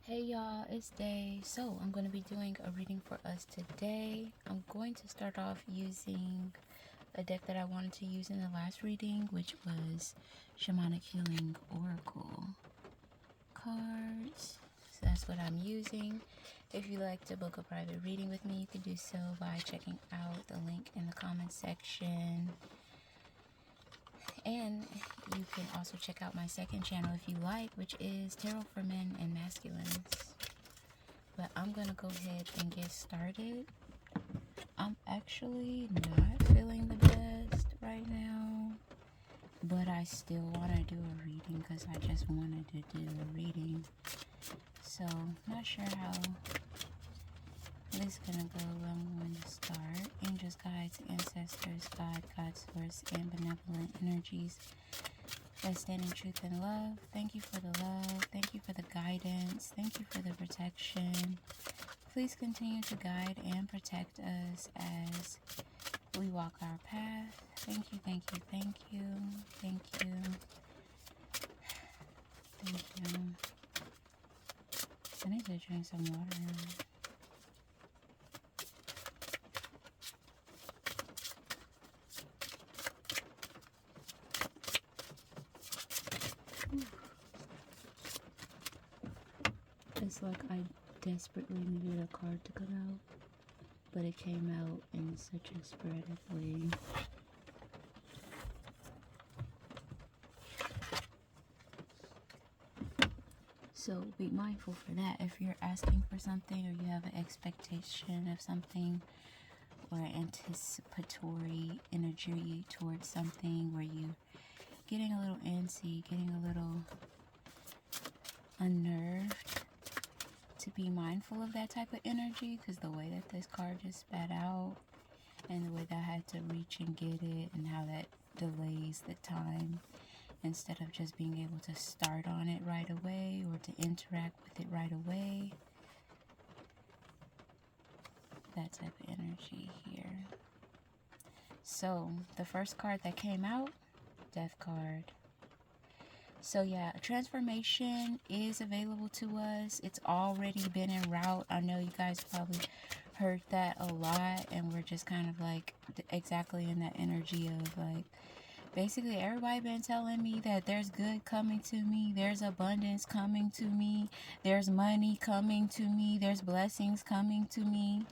Hey y'all, it's Day. So I'm going to be doing a reading for us today. I'm going to start off using a deck that I wanted to use in the last reading, which was Shamanic Healing Oracle cards. So that's what I'm using. If you'd like to book a private reading with me, you can do so by checking out the link in the comment section. And you can also check out my second channel if you like, which is Tarot for Men and Masculines. But I'm gonna go ahead and get started. I'm actually not feeling the best right now, but I still want to do a reading because I just wanted to do a reading. So, not sure how this is gonna go. I'm going to start. Angels, guides, ancestors, God, source, and benevolent energies that stand in truth and love. Thank you for the love. Thank you for the guidance. Thank you for the protection. Please continue to guide and protect us as we walk our path. Thank you, thank you, thank you, thank you, thank you. I need to drink some water. It's like I desperately needed a card to come out, but it came out in such a sporadic way. So be mindful for that. If you're asking for something or you have an expectation of something or anticipatory energy towards something where you're getting a little antsy, getting a little unnerved, to be mindful of that type of energy, because the way that this card just spat out and the way that I had to reach and get it and how that delays the time instead of just being able to start on it right away or to interact with it right away. That type of energy here. So the first card that came out, Death card. So yeah, a transformation is available to us. It's already been en route. I know you guys probably heard that a lot, and we're just kind of like exactly in that energy of like, basically everybody been telling me that there's good coming to me, there's abundance coming to me, there's money coming to me, there's blessings coming to me.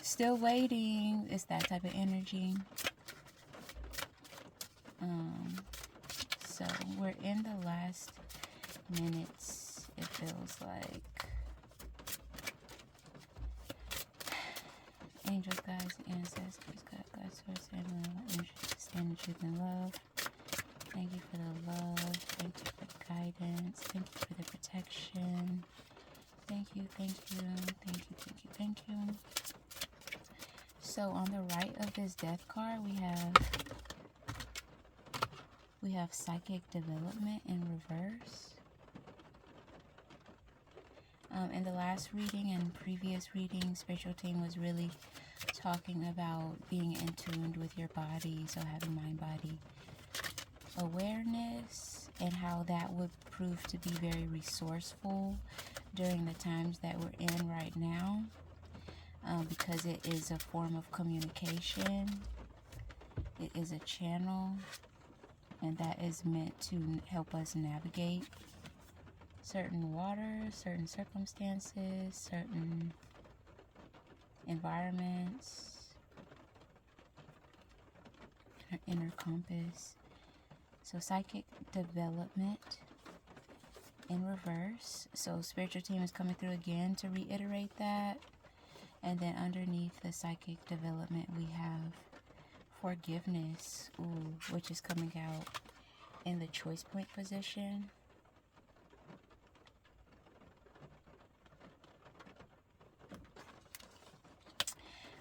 Still waiting. It's that type of energy. So we're in the last minutes, it feels like. Angels, guides, ancestors, God, source, and angels stand in truth and love. Thank you for the love. Thank you for the guidance. Thank you for the protection. Thank you, thank you, thank you, thank you, thank you. So on the right of this death card, we have psychic development in reverse. In the last reading and previous reading, spiritual team was really talking about being in tune with your body, so having mind-body awareness, and how that would prove to be very resourceful during the times that we're in right now, because it is a form of communication. It is a channel, and that is meant to help us navigate certain waters, certain circumstances, certain environments, our inner compass. So psychic development in reverse. So spiritual team is coming through again to reiterate that. And then underneath the psychic development, we have forgiveness, which is coming out in the choice point position.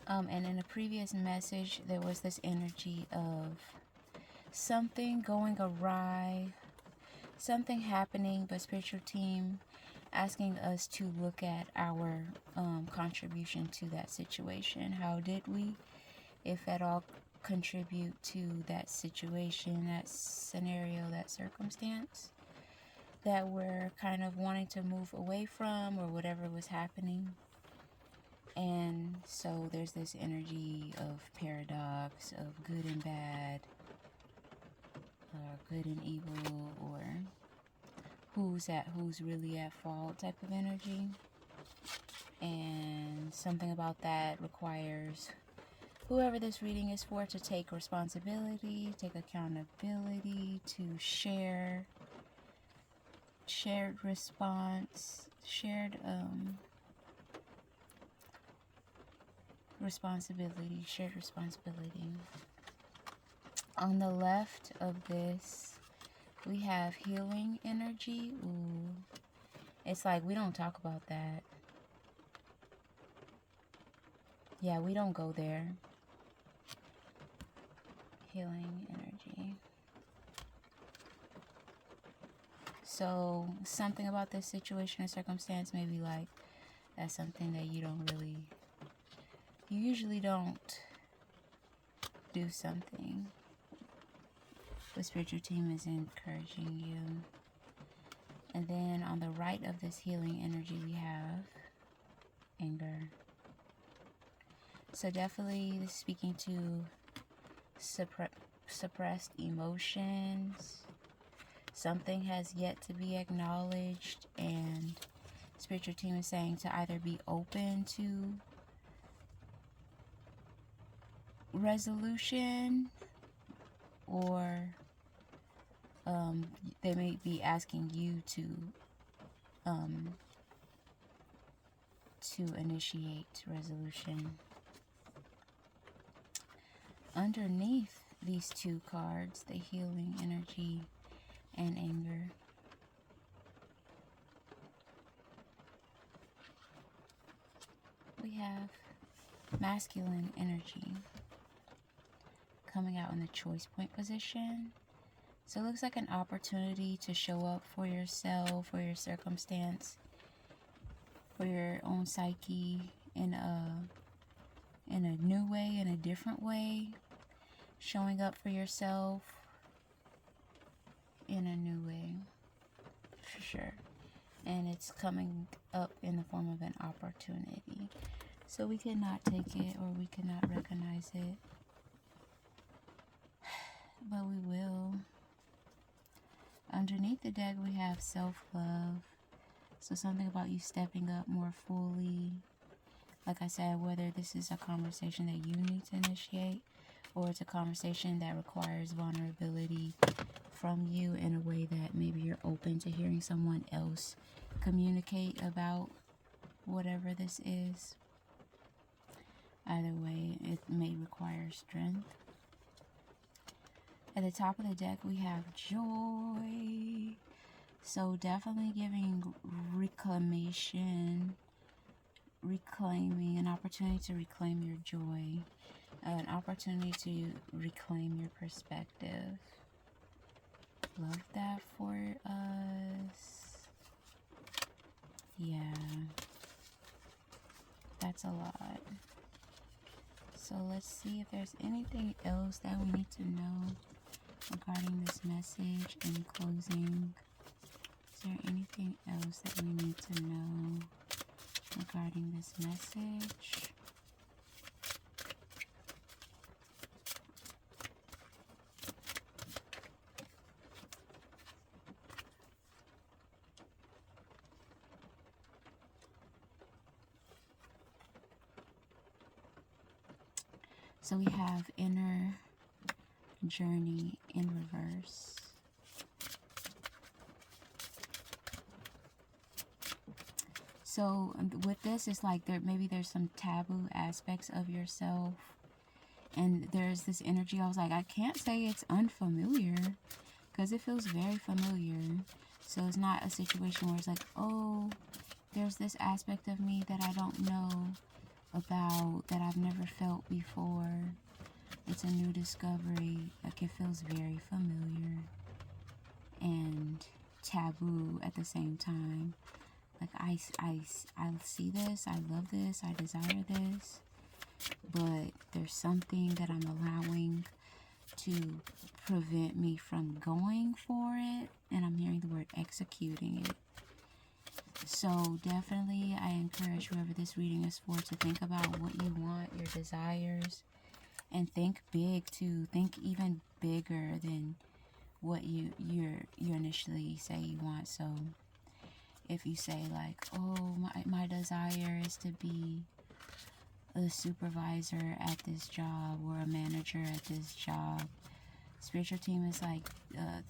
And in a previous message, there was this energy of something going awry, something happening, but spiritual team asking us to look at our contribution to that situation. How did we, if at all, contribute to that situation, that scenario, that circumstance? that we're kind of wanting to move away from, or whatever was happening. And so there's this energy of paradox, of good and bad, or good and evil, or who's really at fault type of energy. And something about that requires whoever this reading is for to take responsibility, take accountability, to share, shared response, shared responsibility, shared responsibility. On the left of this, we have healing energy. Ooh, it's like we don't talk about that. Yeah, we don't go there. Healing energy. So something about this situation or circumstance, maybe like that's something that you usually don't do something. The spiritual team is encouraging you. And then on the right of this healing energy, we have anger. So definitely this is speaking to suppressed emotions. Something has yet to be acknowledged, and spiritual team is saying to either be open to resolution, or they may be asking you to initiate resolution. Underneath these two cards, the healing energy and anger, we have masculine energy coming out in the choice point position. So it looks like an opportunity to show up for yourself, for your circumstance, for your own psyche in a new way, in a different way. Showing up for yourself in a new way, for sure. And it's coming up in the form of an opportunity. So we cannot take it, or we cannot recognize it, but we will. Underneath the deck, we have self-love. So something about you stepping up more fully. Like I said, whether this is a conversation that you need to initiate, or it's a conversation that requires vulnerability from you in a way that maybe you're open to hearing someone else communicate about whatever this is. Either way, it may require strength. At the top of the deck, we have joy. So definitely giving reclaiming an opportunity to reclaim your joy, an opportunity to reclaim your perspective. Love that for us. Yeah, that's a lot. So let's see if there's anything else that we need to know regarding this message in closing. Is there anything else that we need to know regarding this message? So we have inner journey in reverse. So with this, it's like maybe there's some taboo aspects of yourself, and there's this energy. I was like, I can't say it's unfamiliar, because it feels very familiar. So it's not a situation where it's like, oh, there's this aspect of me that I don't know about, that I've never felt before. It's a new discovery. Like, it feels very familiar and taboo at the same time. Like, I see this, I love this, I desire this, but there's something that I'm allowing to prevent me from going for it. And I'm hearing the word executing it. So definitely I encourage whoever this reading is for to think about what you want, your desires, and think big too. Think even bigger than what you initially say you want. So if you say like, oh, my desire is to be a supervisor at this job or a manager at this job, spiritual team is like,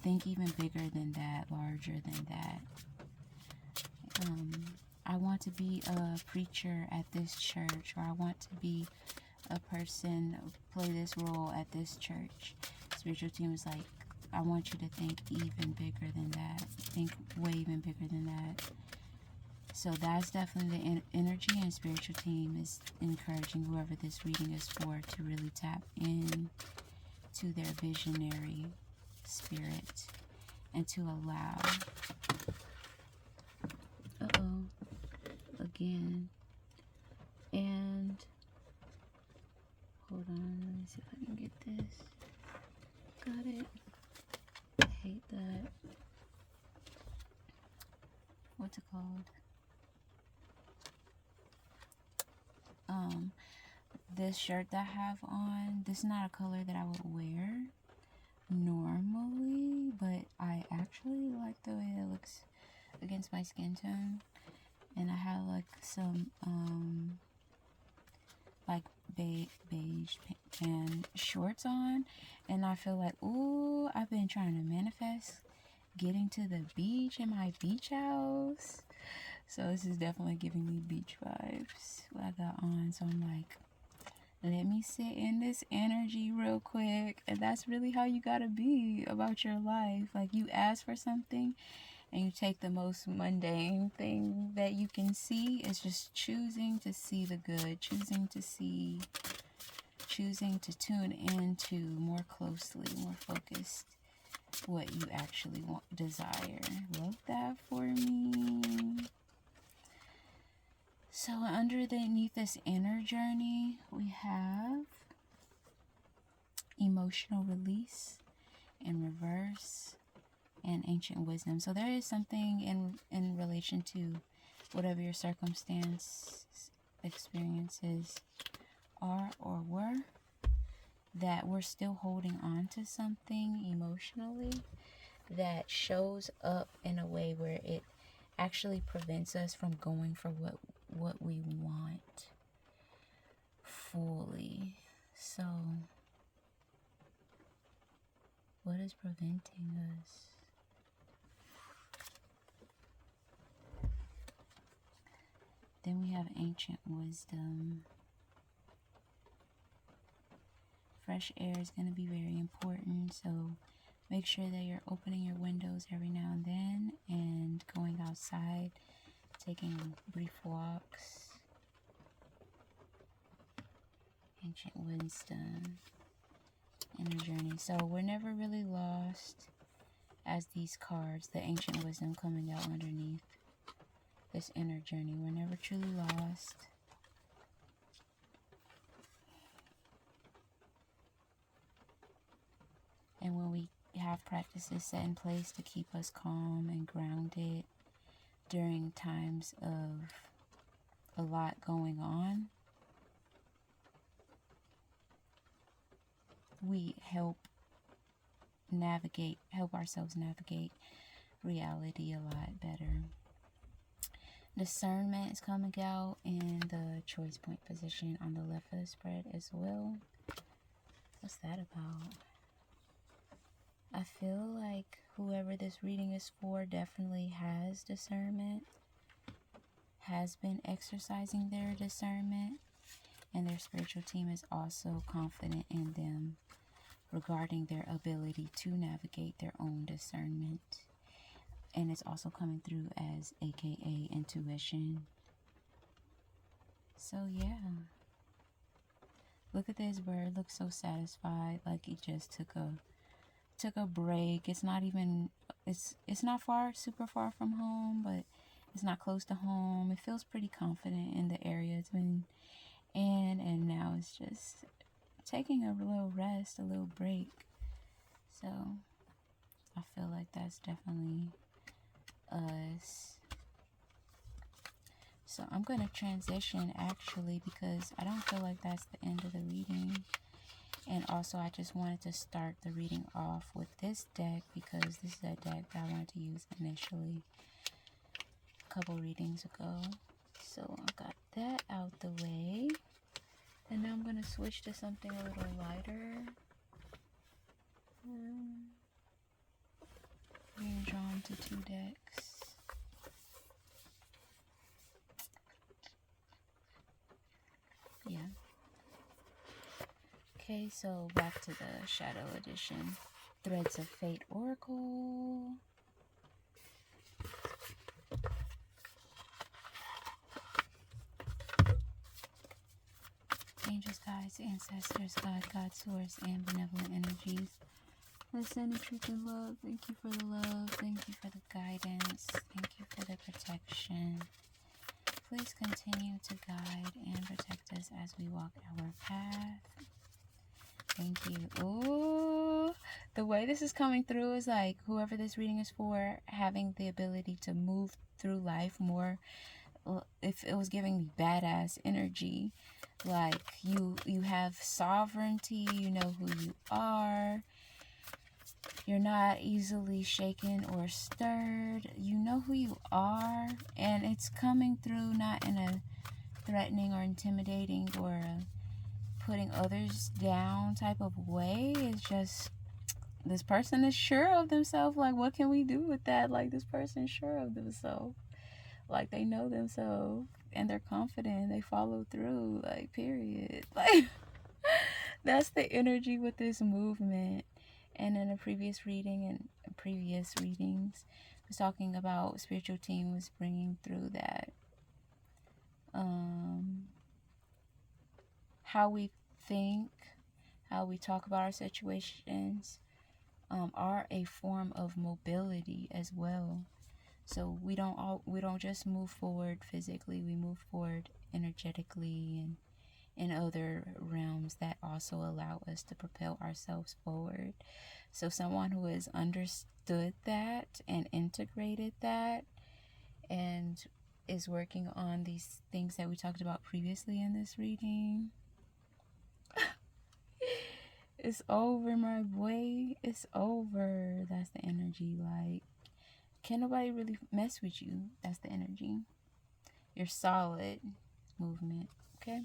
think even bigger than that, larger than that. I want to be a preacher at this church, or I want to be a person, play this role at this church. Spiritual team is like, I want you to think even bigger than that. Think way even bigger than that. So that's definitely the energy, and spiritual team is encouraging whoever this reading is for to really tap in to their visionary spirit and to allow. Again. And hold on, let me see if I can get this. Got it. I hate that. What's it called? This shirt that I have on, this is not a color that I would wear normally, but I actually like the way it looks against my skin tone. And I have like some like beige and shorts on, and I feel like, ooh, I've been trying to manifest getting to the beach in my beach house. So this is definitely giving me beach vibes, what I got on. So I'm like, let me sit in this energy real quick. And that's really how you gotta be about your life. Like, you ask for something and you take the most mundane thing that you can see. It's just choosing to see the good, choosing to tune into more closely, more focused, what you actually want, desire. Love that for me. So underneath this inner journey, we have emotional release in reverse, and ancient wisdom. So there is something in relation to whatever your circumstance, experiences are or were, that we're still holding on to something emotionally that shows up in a way where it actually prevents us from going for what we want fully. So what is preventing us? Then we have ancient wisdom. Fresh air is going to be very important, so make sure that you're opening your windows every now and then and going outside, taking brief walks. Ancient wisdom, inner journey. So we're never really lost as these cards, the ancient wisdom coming out underneath this inner journey. We're never truly lost. And when we have practices set in place to keep us calm and grounded during times of a lot going on, we help ourselves navigate reality a lot better. Discernment is coming out in the choice point position on the left of the spread as well. What's that about? I feel like whoever this reading is for definitely has discernment, has been exercising their discernment, and their spiritual team is also confident in them regarding their ability to navigate their own discernment. And it's also coming through as AKA intuition. So yeah. Look at this bird. Looks so satisfied, like he just took a break. It's not even, it's not super far from home, but it's not close to home. It feels pretty confident in the area it's been in, and now it's just taking a little rest, a little break. So I feel like that's definitely us. So I'm going to transition actually, because I don't feel like that's the end of the reading. And also I just wanted to start the reading off with this deck, because this is a deck that I wanted to use initially a couple readings ago. So I got that out the way. And now I'm going to switch to something a little lighter. Being drawn to 2 decks. Yeah. Okay, so back to the Shadow Edition. Threads of Fate Oracle. Angels, guides, ancestors, God, source, and benevolent energies. Listen and truth and love. Thank you for the love. Thank you for the guidance. Thank you for the protection. Please continue to guide and protect us as we walk our path. Thank you. Ooh, the way this is coming through is like whoever this reading is for, having the ability to move through life more. If it was giving me badass energy, like you have sovereignty, you know who you are, you're not easily shaken or stirred, you know who you are, and it's coming through not in a threatening or intimidating or putting others down type of way. It's just this person is sure of themselves. Like, what can we do with that? Like, this person's sure of themselves. Like, they know themselves and they're confident. They follow through. Like, period. Like, that's the energy with this movement. And in a previous reading and previous readings, I was talking about spiritual team was bringing through that. How we think, how we talk about our situations are a form of mobility as well. So we don't just move forward physically, we move forward energetically and in other realms that also allow us to propel ourselves forward. So someone who has understood that and integrated that and is working on these things that we talked about previously in this reading. It's over, my boy. It's over. That's the energy. Like, can't nobody really mess with you. That's the energy. You're solid. Movement. Okay?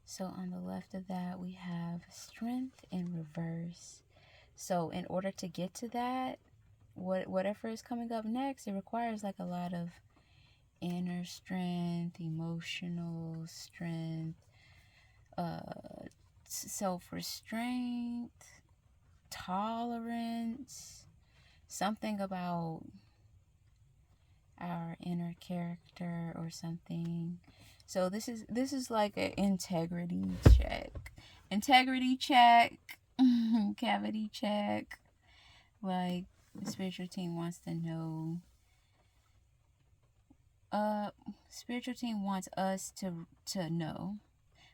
So on the left of that, we have strength in reverse. So in order to get to that, whatever is coming up next, it requires like a lot of inner strength, emotional strength, self-restraint, tolerance, something about our inner character or something. So this is like an integrity check, cavity check. Like, the spiritual team wants to know. Spiritual team wants us to know,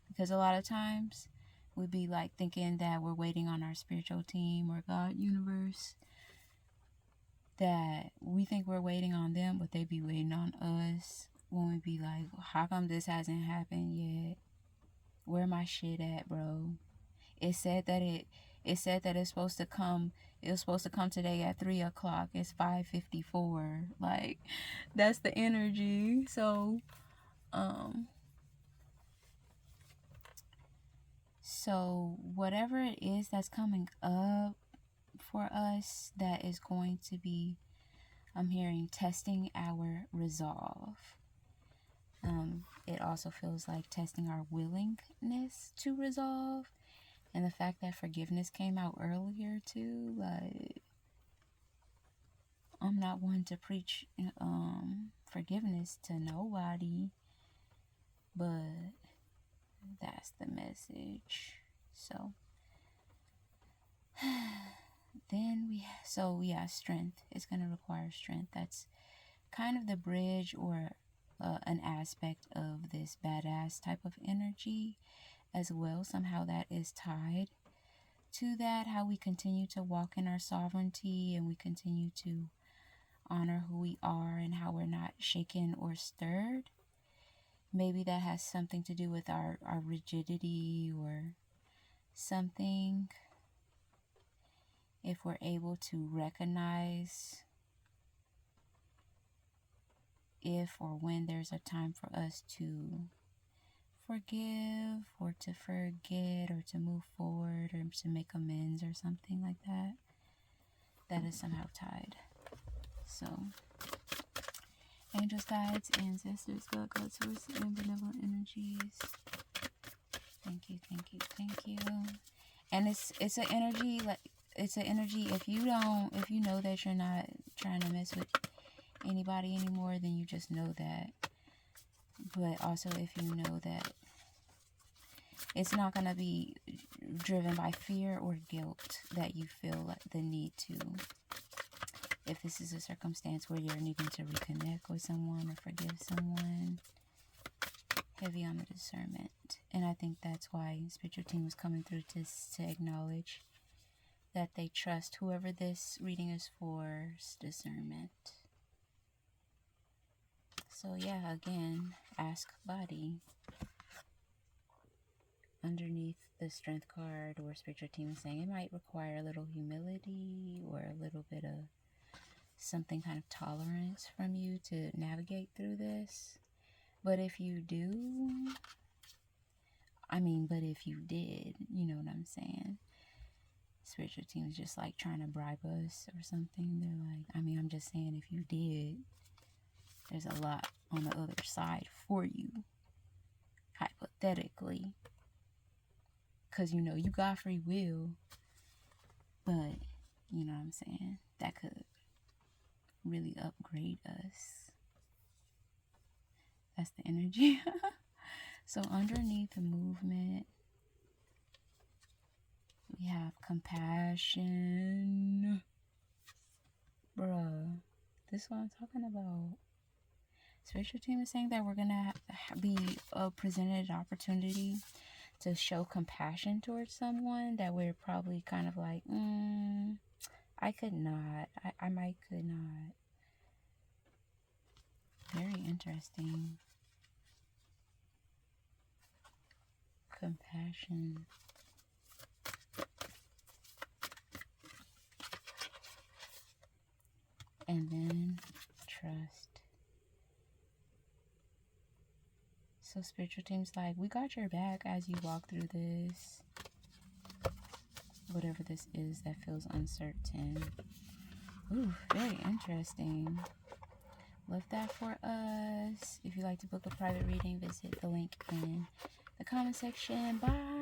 because a lot of times we'd be like thinking that we're waiting on our spiritual team or God, universe, that we think we're waiting on them, but they be waiting on us. When we be like, how come this hasn't happened yet? Where my shit at, bro? It said that it's supposed to come. It was supposed to come today at 3 o'clock. It's 5:54. Like, that's the energy. So so whatever it is that's coming up for us, that is going to be, I'm hearing, testing our resolve. It also feels like testing our willingness to resolve. And the fact that forgiveness came out earlier too, like, I'm not one to preach forgiveness to nobody, but that's the message. So then strength. It's going to require strength. That's kind of the bridge or an aspect of this badass type of energy as well. Somehow that is tied to that, how we continue to walk in our sovereignty and we continue to honor who we are and how we're not shaken or stirred. Maybe that has something to do with our rigidity or something. If we're able to recognize if or when there's a time for us to forgive or to forget or to move forward or to make amends or something like that, that is somehow tied. So, angels, guides, ancestors, God, source, and benevolent energies. Thank you, thank you, thank you. And it's an energy, like, it's an energy, if you know that you're not trying to mess with anybody anymore, then you just know that. But also if you know that it's not going to be driven by fear or guilt that you feel like the need to, if this is a circumstance where you're needing to reconnect with someone or forgive someone, heavy on the discernment. And I think that's why spiritual team was coming through to acknowledge that they trust whoever this reading is for discernment. So yeah, again, ask body. Underneath the strength card or spiritual team is saying it might require a little humility or a little bit of something kind of tolerance from you to navigate through this. But if you do, but if you did, you know what I'm saying? Spiritual team is just like trying to bribe us or something. They're like, I'm just saying, if you did, there's a lot on the other side for you, hypothetically. Because, you got free will. But, you know what I'm saying? That could really upgrade us. That's the energy. So underneath the movement, we have compassion. Bruh, this is what I'm talking about. Spiritual team is saying that we're going to be presented an opportunity to show compassion towards someone that we're probably kind of like, I could not. I might could not. Very interesting. Compassion. And then trust. So spiritual team's like, we got your back as you walk through this. Whatever this is that feels uncertain. Ooh, very interesting. Love that for us. If you'd like to book a private reading, visit the link in the comment section. Bye.